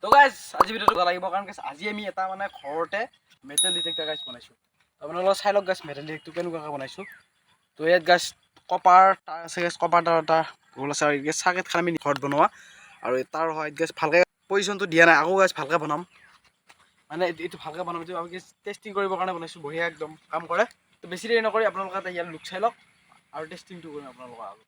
তো গাইজ আজি ভিডিওটো ভাল লাগিব কাৰণ গাইজ আজি আমি এটা মানে ঘৰতে মেটেল ডিটেক্টৰ গাইজ বনাইছোঁ। আপোনালোকে চাই লওক গাইজ মেটেল ডিটেক্টৰ কেনেকুৱাকৈ বনাইছোঁ। তো ইয়াত গাইজ কপাৰ তাৰ আছে, গাইজ কপাৰ তাৰ এটা ৰোল আছে আৰু গাইজ চাৰ্কিট খান আমি ঘৰত বনোৱা আৰু তাৰ হয় গাইজ ভালকৈ পজিশ্যনটো দিয়া নাই, আকৌ গাইজ ভালকৈ বনাম মানে এইটো ভালকৈ বনাম আমি গাইজ টেষ্টিং কৰিবৰ কাৰণে বনাইছোঁ। বঢ়িয়া একদম কাম কৰে। তো বেছি দেৰি নকৰি আপোনালোকে এটা ইয়াৰ লুক চাই লওক আৰু টেষ্টিংটো কৰিম আপোনালোকৰ আগত।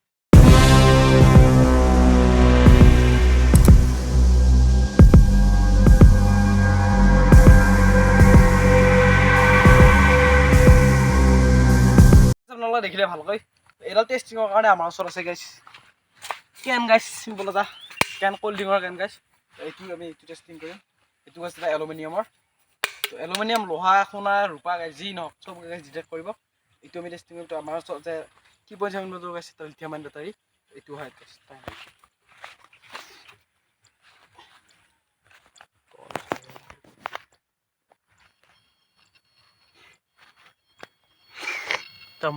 আপোনালোকে দেখিলে ভালকৈ এডাল টেষ্টিঙৰ কাৰণে আমাৰ ওচৰত আছে গাইজ কেন গাইজ, চিম্পল এটা কেন কল্ড ড্ৰিংকৰ কেন গাইজ। এইটো আমি এইটো টেষ্টিং কৰিম। এইটো গাইজ এটা এলুমিনিয়ামৰ, তো এলুমিনিয়াম লোহা সোণা ৰূপা গাইজ যি নহওক চব গাইজ ডিটেক্ট কৰিব। এইটো আমি টেষ্টিং কৰিম। তো আমাৰ ওচৰত যে 3.7 গাইজ এটা লিথিয়াম আয়ন বেটাৰী এইটো হয় গাইজ।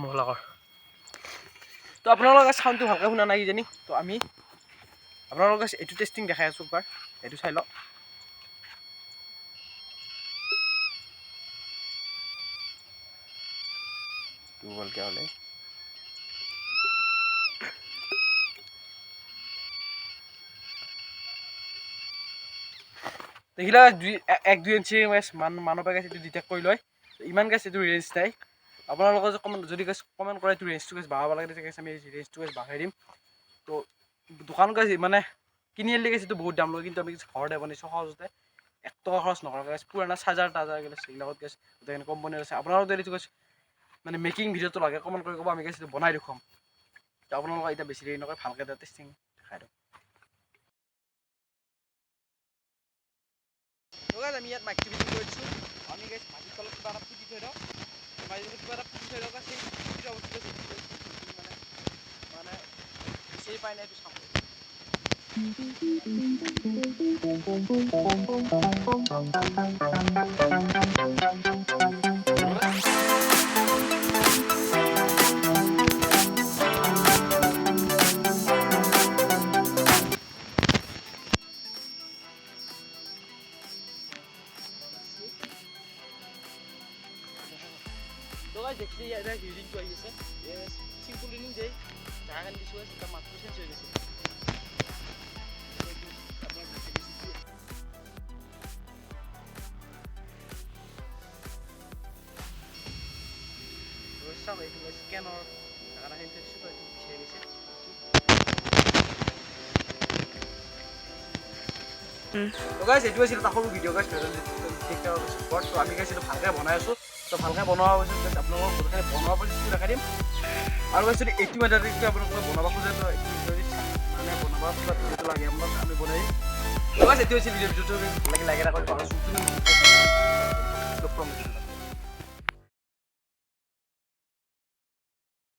মহলাকৰ তো আপোনালোকে চাউণ্ডটো ভালকৈ শুনা নাই কিজানি। তো আমি আপোনালোকে এইটো টেষ্টিং দেখাই আছোঁ একবাৰ, এইটো চাই লওক। ভালকৈ হ'লে দেখিলে 1-2 ইঞ্চি মানৰ পৰা গাইছে এইটো ডিটেক্ট কৰি লয়। ইমান গাইছে এইটো ৰেঞ্জ নাই। আপোনালোকে যদি গাইছে কমেণ্ট কৰে এইটো ৰেঞ্জটো গাইছে বঢ়াব লাগে, তেতিয়া গাইছে আমি ৰেঞ্জটো গাইছে বঢ়াই দিম। তো দোকানত গাইছে মানে কিনি আনিলে গাইছে এইটো বহুত দাম লয়, কিন্তু আমি ঘৰতে বনাইছোঁ সহজতে 1 টকা খৰচ নকৰাকৈ গাইছে। পুৰণা চাৰ্জাৰ টাৰ্জাৰ গেলে সেইবিলাকত গাইছে গোটেইখিনি কোম্পানীৰ আছে। আপোনালোকে যদি গাইছে মানে মেকিং ভিডিঅ'টো লাগে কমেণ্ট কৰি ক'ব, আমি গাইছে বনাই দেখুৱাম। তো আপোনালোকে এতিয়া বেছি দেৰি নকৰে ভালকৈ এটা টেষ্টিং দেখাই দিওঁ। আমি ইয়াত মাটিটো বিক্ৰী কৰি দিছোঁ। আমি গাইছে মাটিৰ তলত কিবা এটা পুতি থৈ দিওঁ, মাটিৰ কিবা এটা পুতি থৈ দিওঁ গাইছে মানে বিচাৰি পাই নাই এইটো চাব। তো গাইজ দেখছি এটা ৰিডিংটো আহি আছে, সিম্পল ৰিডিং যেই জাগাখান দিছোঁ এটা মাত্ৰ চেঞ্জ হৈ গৈছে। চাব এইটো স্কেনৰ জাগাখান থৈছোঁ, তো এইটো বিচাৰি গৈছে। তো গাইজ এইটো আছিল এটা সৰু ভিডিঅ' গাইজ ডিটেক্টৰৰ ওপৰত। তো আমি গাইজ এইটো ভালকৈ বনাই আছোঁ। তো ভালকৈ বনোৱাৰ পিছত গাইজ আপোনালোকক গোটেইখিনি বনোৱাৰ প্ৰচেছটো দেখাই দিম। আৰু গাইজ যদি এইটো মেটাৰিয়েলটো আপোনালোকে বনাব খোজে তো যদি মানে বনাব ভিডিঅ'টো লাগে আপোনাক আমি বনাই দিম। তো গাইজ এইটো আছিল ভিডিঅ'টো ভাল লাগিলে লাইক এটা কৰিব আৰু